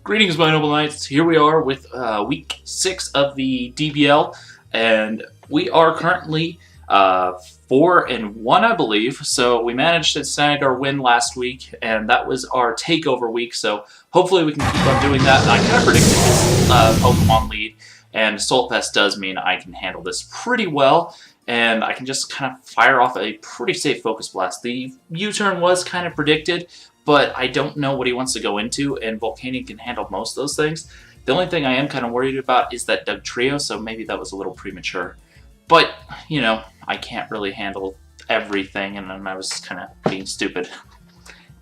Greetings, my noble knights. Here we are with week 6 of the DBL, and we are currently 4-1, I believe. So we managed to snag our win last week, and that was our takeover week. So hopefully we can keep on doing that. And I kind of predicted this Pokemon lead, and Soul Fest does mean I can handle this pretty well. And I can just kind of fire off a pretty safe Focus Blast. The U-turn was kind of predicted, but I don't know what he wants to go into, and Volcanion can handle most of those things. The only thing I am kind of worried about is that Dugtrio, so maybe that was a little premature. But, you know, I can't really handle everything, and then I was kind of being stupid.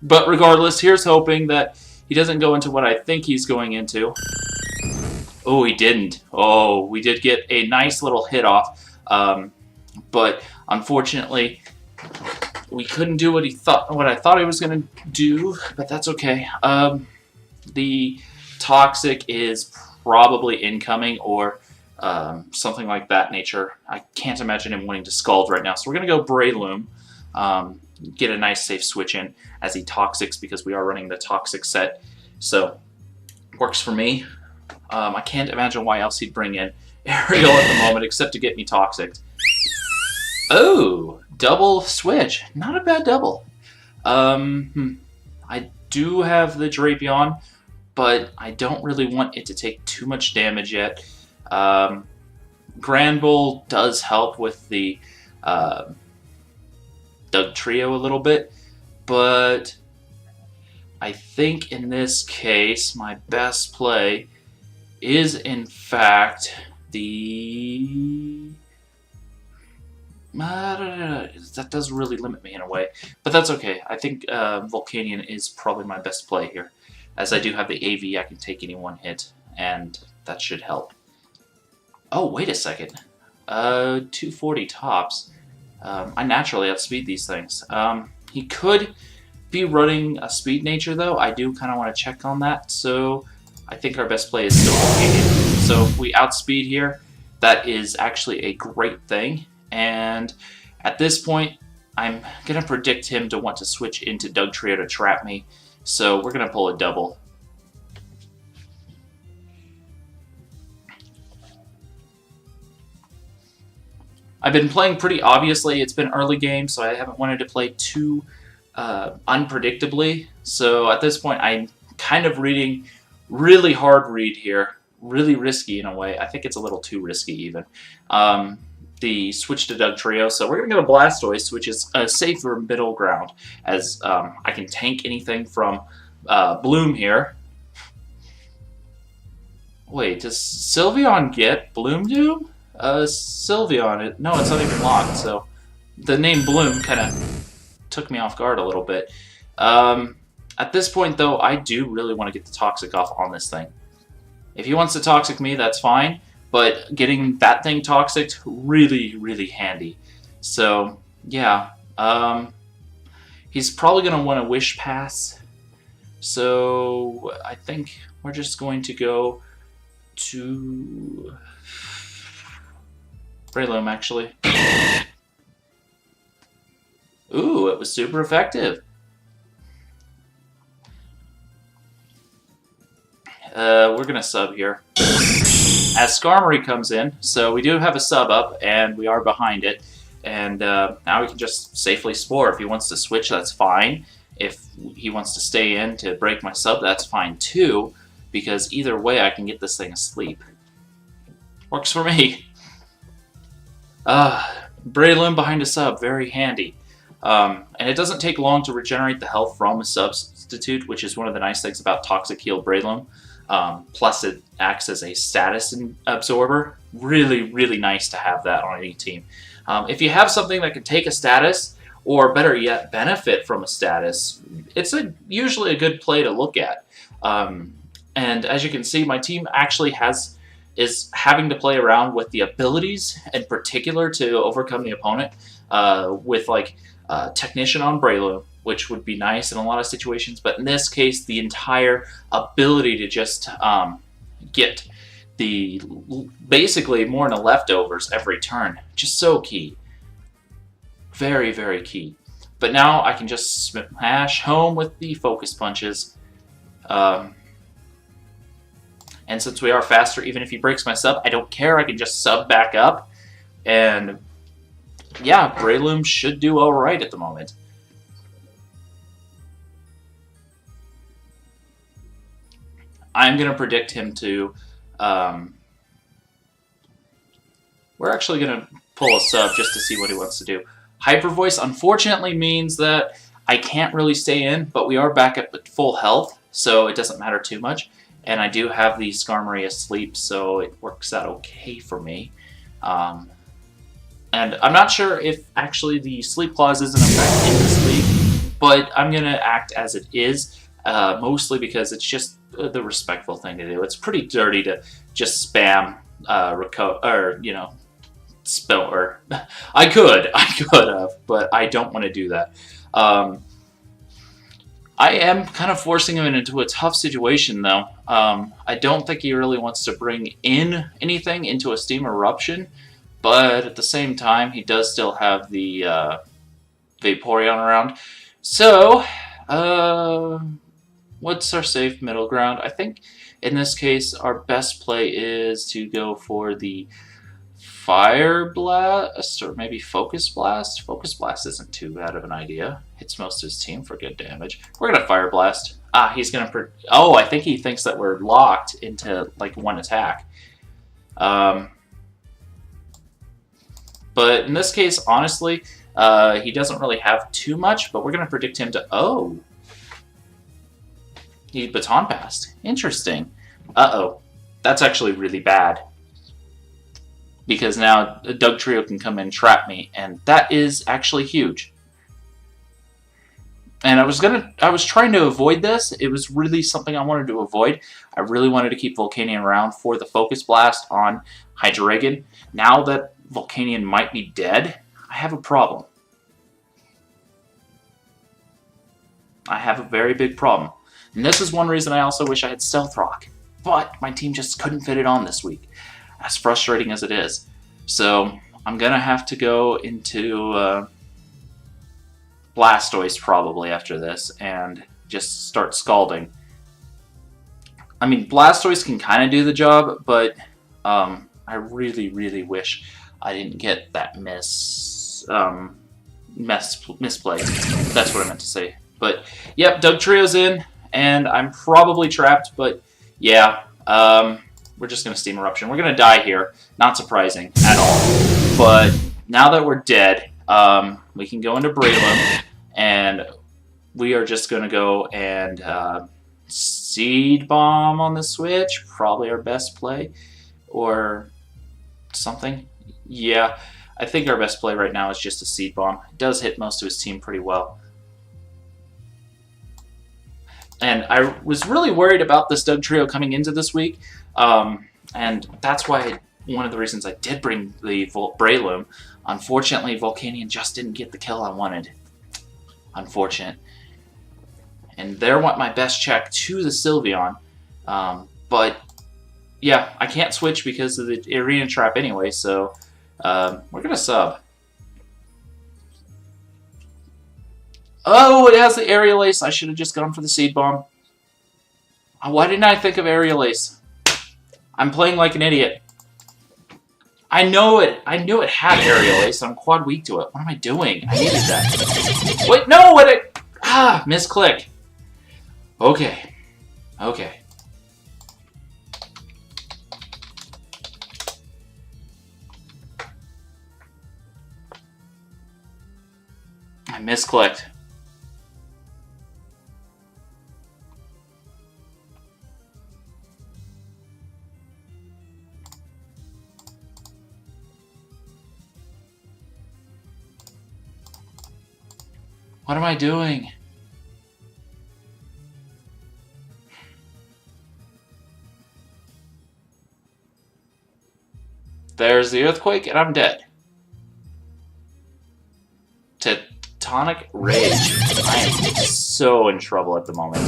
But regardless, here's hoping that he doesn't go into what I think he's going into. Oh, he didn't. Oh, we did get a nice little hit off. But unfortunately, we couldn't do what I thought he was going to do, but that's okay. The Toxic is probably incoming or something like that nature. I can't imagine him wanting to Scald right now, so we're going to go Breloom, get a nice safe switch in as he Toxics because we are running the Toxic set, so works for me. I can't imagine why else he'd bring in Aerial at the moment except to get me Toxic. Oh, double switch. Not a bad double. I do have the Drapion, but I don't really want it to take too much damage yet. Granbull does help with the Dugtrio a little bit, but I think in this case my best play is in fact the... that does really limit me in a way, but that's okay. I think Volcanion is probably my best play here, as I do have the AV. I can take any one hit, and that should help. Oh, wait a second. 240 tops. I naturally outspeed these things. He could be running a speed nature, though. I do kind of want to check on that, so I think our best play is still Volcanion. So if we outspeed here, that is actually a great thing. And at this point, I'm going to predict him to want to switch into Dugtrio to trap me. So we're going to pull a double. I've been playing pretty obviously. It's been early game, so I haven't wanted to play too unpredictably. So at this point, I'm kind of reading really hard read here. Really risky in a way. I think it's a little too risky even. The switch to Dugtrio, so we're going to go to Blastoise, which is a safer middle ground, as I can tank anything from Bloom here. Wait, does Sylveon get Bloom Doom? Sylveon, no, it's not even locked, so the name Bloom kind of took me off guard a little bit. At this point, though, I do really want to get the Toxic off on this thing. If he wants to Toxic me, that's fine. But getting that thing Toxic, really, really handy. So, yeah. He's probably going to want to Wish Pass. So, I think we're just going to go to Breloom, actually. Ooh, it was super effective. We're going to sub here. As Skarmory comes in, so we do have a sub up, and we are behind it. And now we can just safely Spore. If he wants to switch, that's fine. If he wants to stay in to break my sub, that's fine too, because either way I can get this thing asleep. Works for me. Breloom behind a sub, very handy. And it doesn't take long to regenerate the health from a substitute, which is one of the nice things about Toxic Heal Breloom. Plus it acts as a status absorber. Really, really nice to have that on any team. If you have something that can take a status, or better yet, benefit from a status, it's usually a good play to look at. And as you can see, my team actually is having to play around with the abilities in particular to overcome the opponent with like Technician on Breloom, which would be nice in a lot of situations, but in this case, the entire ability to just get the basically more than leftovers every turn, just so key. Very, very key. But now I can just smash home with the Focus Punches. And since we are faster, even if he breaks my sub, I don't care. I can just sub back up. And yeah, Breloom should do all right at the moment. I'm going to predict him to... we're actually going to pull a sub just to see what he wants to do. Hyper Voice, unfortunately, means that I can't really stay in, but we are back at full health, so it doesn't matter too much. And I do have the Skarmory asleep, so it works out okay for me. And I'm not sure if actually the sleep clause is in effect in this league, but I'm going to act as it is, mostly because it's just the respectful thing to do. It's pretty dirty to just spam spell, or I could have, but I don't want to do that. I am kind of forcing him into a tough situation, though. I don't think he really wants to bring in anything into a Steam Eruption, but at the same time, he does still have the Vaporeon around. So, what's our safe middle ground? I think in this case, our best play is to go for the Fire Blast, or maybe Focus Blast. Focus Blast isn't too bad of an idea. Hits most of his team for good damage. We're going to Fire Blast. He's going to... Oh, I think he thinks that we're locked into, like, one attack. But in this case, honestly, he doesn't really have too much, but we're going to predict him to... Oh! He Baton Passed. Interesting. Uh-oh. That's actually really bad. Because now Dugtrio can come in and trap me, and that is actually huge. And I was trying to avoid this. It was really something I wanted to avoid. I really wanted to keep Volcanion around for the Focus Blast on Hydreigon. Now that Volcanion might be dead, I have a problem. I have a very big problem. And this is one reason I also wish I had Stealth Rock. But my team just couldn't fit it on this week. As frustrating as it is. So I'm going to have to go into Blastoise probably after this and just start scalding. I mean, Blastoise can kind of do the job, but I really, really wish I didn't get that misplay. That's what I meant to say. But, yep, Dugtrio's in, and I'm probably trapped, but yeah, we're just going to Steam Eruption. We're going to die here. Not surprising at all. But now that we're dead, we can go into Breloom, and we are just going to go and Seed Bomb on the Switch. Probably our best play. Or something. Yeah, I think our best play right now is just a Seed Bomb. It does hit most of his team pretty well. And I was really worried about this Dugtrio coming into this week. And that's why one of the reasons I did bring the Breloom. Unfortunately, Volcanion just didn't get the kill I wanted. Unfortunate. And there went my best check to the Sylveon. But, yeah, I can't switch because of the Arena Trap anyway, so we're going to sub. Oh, it has the Aerial Ace. I should have just gone for the Seed Bomb. Why didn't I think of Aerial Ace? I'm playing like an idiot. I know it. I knew it had Aerial Ace. I'm quad weak to it. What am I doing? I needed that. Wait, no! What? Misclick. Okay. Okay. I misclicked. What am I doing? There's the Earthquake, and I'm dead. Tectonic Rage. I am so in trouble at the moment.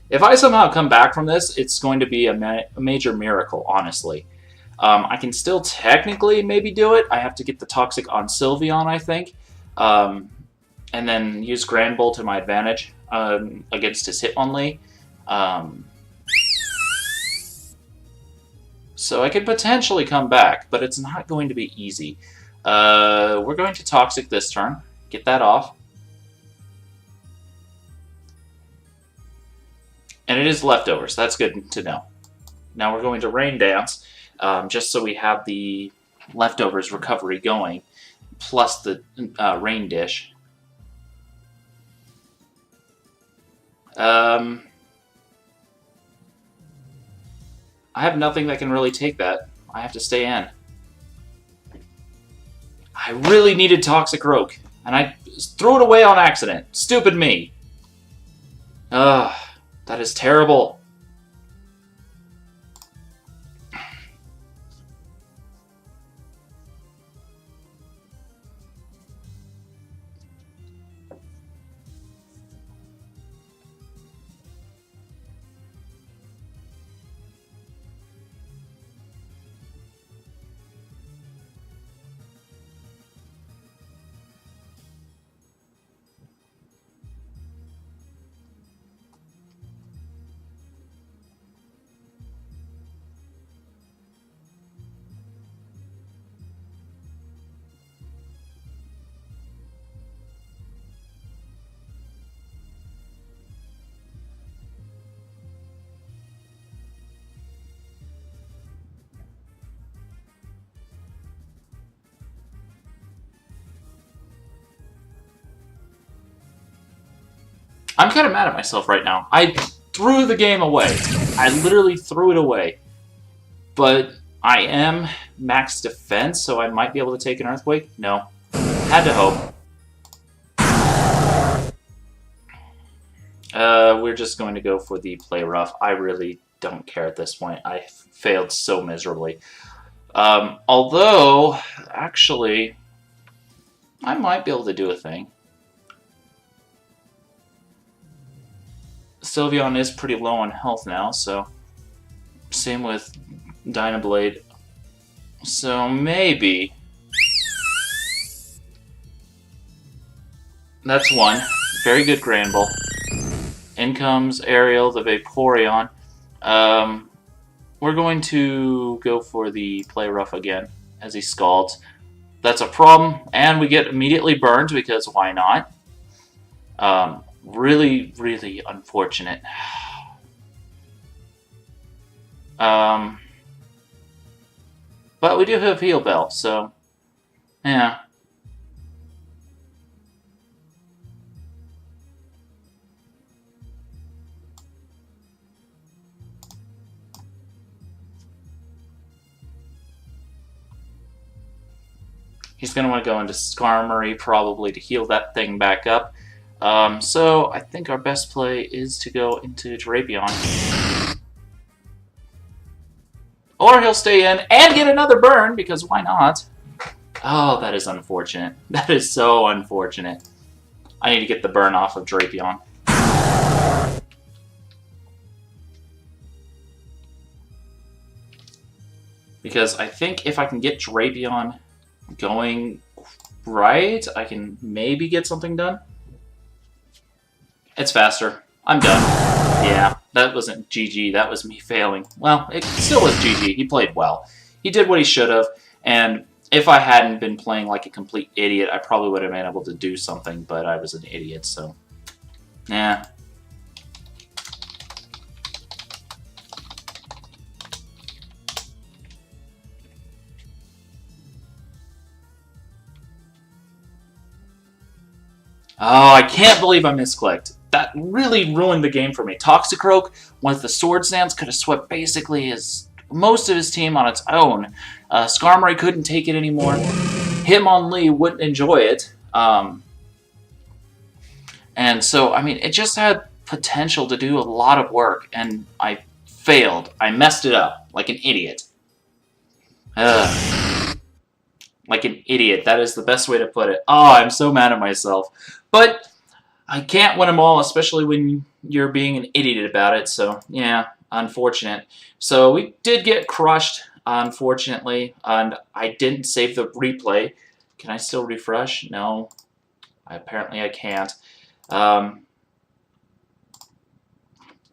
If I somehow come back from this, it's going to be a major miracle, honestly. I can still technically maybe do it. I have to get the Toxic on Sylveon, I think. and then use Grand Bull to my advantage against his Hitmonlee. So I could potentially come back, but it's not going to be easy. We're going to Toxic this turn. Get that off. And it is leftovers. That's good to know. Now we're going to Rain Dance, just so we have the leftovers recovery going, plus the Rain Dish. I have nothing that can really take that. I have to stay in. I really needed Toxic Rogue, and I threw it away on accident. Stupid me. Ugh, that is terrible. I'm kind of mad at myself right now. I threw the game away. I literally threw it away. But I am max defense, so I might be able to take an Earthquake. No. Had to hope. We're just going to go for the play rough. I really don't care at this point. I failed so miserably. Although, actually, I might be able to do a thing. Sylveon is pretty low on health now, so same with Dynablade. So maybe that's one. Very good Granbull. In comes Ariel, the Vaporeon. We're going to go for the play rough again as he scalds. That's a problem, and we get immediately burned because why not? Really, really unfortunate. But we do have Heal Bell, so yeah. He's going to want to go into Skarmory probably to heal that thing back up. So I think our best play is to go into Drapion. Or he'll stay in and get another burn, because why not? Oh, that is unfortunate. That is so unfortunate. I need to get the burn off of Drapion. Because I think if I can get Drapion going right, I can maybe get something done. It's faster. I'm done. Yeah, that wasn't GG. That was me failing. Well, it still was GG. He played well. He did what he should have, and if I hadn't been playing like a complete idiot, I probably would have been able to do something, but I was an idiot, so nah. Oh, I can't believe I misclicked. That really ruined the game for me. Toxicroak, with the Sword Stance, could have swept basically most of his team on its own. Skarmory couldn't take it anymore. Hitmonlee wouldn't enjoy it. And so, I mean, it just had potential to do a lot of work, and I failed. I messed it up like an idiot. Like an idiot. That is the best way to put it. Oh, I'm so mad at myself. But I can't win them all, especially when you're being an idiot about it. So, yeah, unfortunate. So we did get crushed, unfortunately, and I didn't save the replay. Can I still refresh? No. Apparently I can't.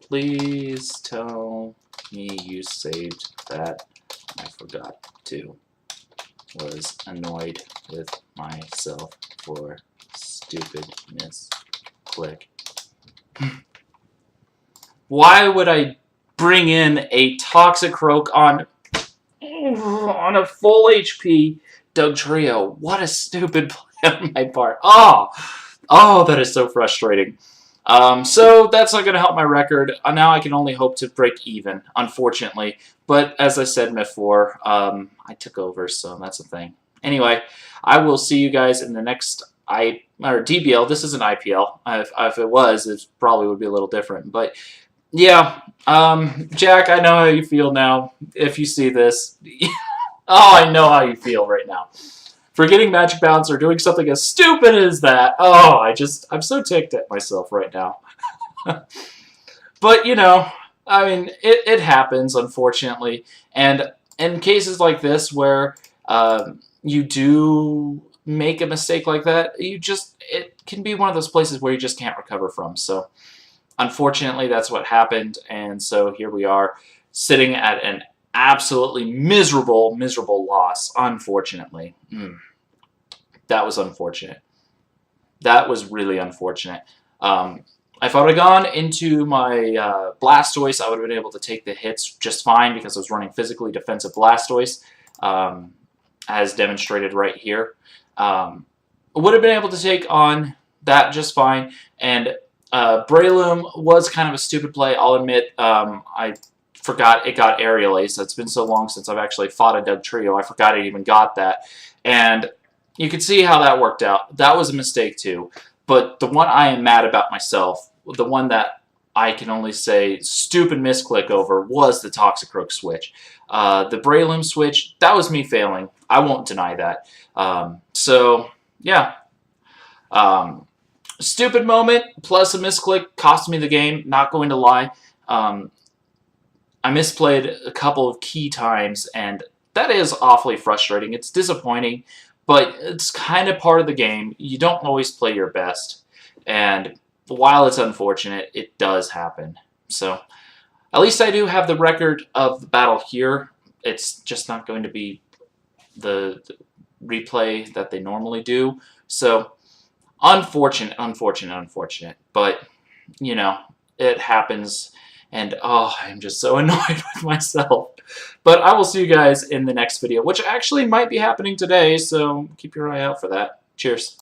Please tell me you saved that. I forgot to. Was annoyed with myself for stupid misclick. Why would I bring in a Toxicroak on a full HP Dugtrio? What a stupid play on my part. Oh, that is so frustrating. So that's not going to help my record. Now I can only hope to break even, unfortunately. But as I said before, I took over, so that's a thing. Anyway, I will see you guys in the next DBL. This is an IPL. If it was, it probably would be a little different. But yeah, Jack, I know how you feel now. If you see this, oh, I know how you feel right now. Forgetting Magic Bounce or doing something as stupid as that. Oh, I'm so ticked at myself right now. But, you know, I mean, it happens, unfortunately. And in cases like this where you do make a mistake like that, it can be one of those places where you just can't recover from. So, unfortunately, that's what happened. And so here we are, sitting at an absolutely miserable loss, unfortunately. That was unfortunate. That was really unfortunate. If I would have gone into my Blastoise, I would have been able to take the hits just fine because I was running physically defensive Blastoise, as demonstrated right here. Would have been able to take on that just fine. And Breloom was kind of a stupid play, I'll admit. I forgot it got Aerial Ace. It's been so long since I've actually fought a Dugtrio, I forgot it even got that. And you can see how that worked out. That was a mistake too. But the one I am mad about myself, the one that I can only say stupid misclick over, was the Toxicroak switch. The Breloom switch, that was me failing. I won't deny that. So, yeah. Stupid moment plus a misclick cost me the game, not going to lie. I misplayed a couple of key times, and that is awfully frustrating. It's disappointing, but it's kind of part of the game. You don't always play your best, and while it's unfortunate, it does happen. So, at least I do have the record of the battle here. It's just not going to be the replay that they normally do. So, unfortunate. But, you know, it happens. And, oh, I'm just so annoyed with myself. But I will see you guys in the next video, which actually might be happening today, so keep your eye out for that. Cheers.